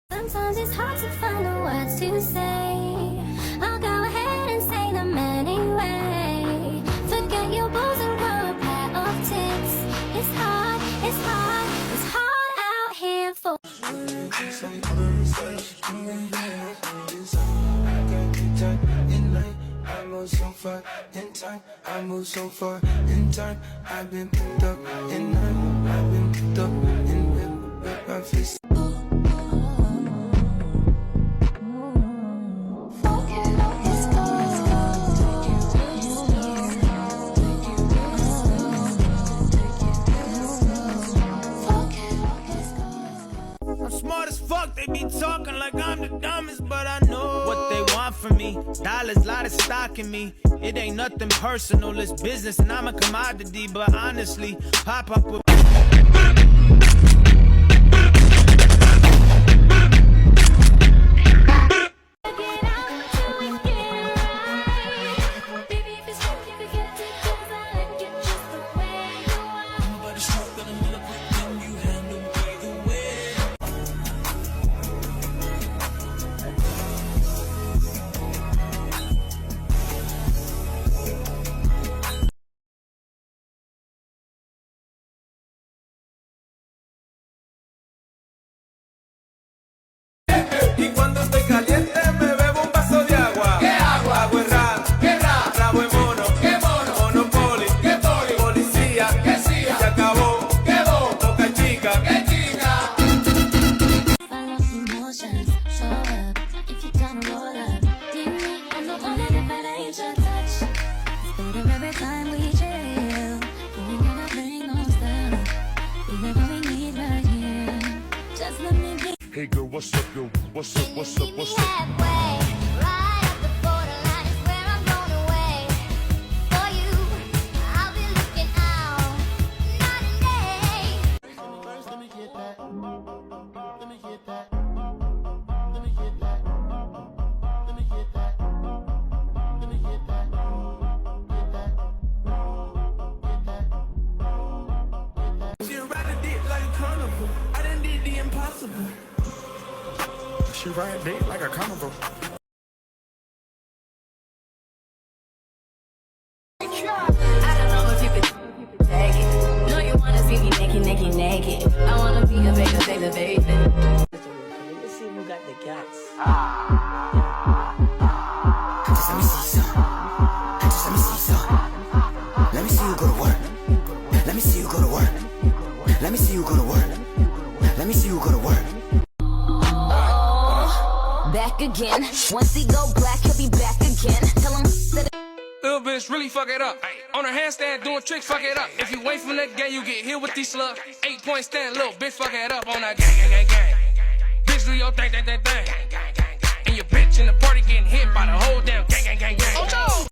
Sometimes it's hard to find the words to say. I'll go ahead and say them anyway. Forget your balls and grow a pair of tits. It's hard, it's hard, it's hard out here for. I move so far in time. I move so far in time. I've been picked up in night. I've been picked up in my face. I'm smart as fuck, they be talking like I'm the dumbest, but I know what they want from me. Dollars, lot of stock in me. It ain't nothing personal, it's business, and I'm a commodity. But honestly, pop up with. Y cuando estoy caliente me bebo un vaso de agua. ¿Qué agua? Agua es rap. ¿Qué rap? Rabo es mono. ¿Qué mono? Monopoly. ¿Qué poli? Policía. ¿Qué CIA? Se acabó. ¿Qué bo? Boca chica. ¿Qué chica? Follow emotions, show up. If you don't roll up, dear me, I'm the one that ain't your touch. But every time we chill, we gonna bring those down. We got what we need right here. Just let me be. Hey girl, what's up, yo? What's up, what's up, what's up? Halfway, right at the borderline is where I'm blown away. For you, I'll be looking out night and day. First, let me get that. Let me get that. Let me get that. Let me get that. Let me get that. Get that. She ride a dick like a carnival. I done did the impossible. She ride dick like a carnival. I don't know if you could take it. No, you wanna see me naked, naked, naked. I wanna be a baby, baby, baby. Let's see who got the guts. Just let me see some. Just let me see some. Let me see you go to work. Let me see you go to work. Let me see you go to work. Let me see you go to work. Back again. Once he go black, he'll be back again. Tell him that. Little bitch really fuck it up. On her handstand doing tricks, fuck it up. If you wait from that game, you get hit with these slugs. 8-point stand, little bitch fuck it up on that gang, gang, gang, gang. Bitch do your thing, thing, thing, thing.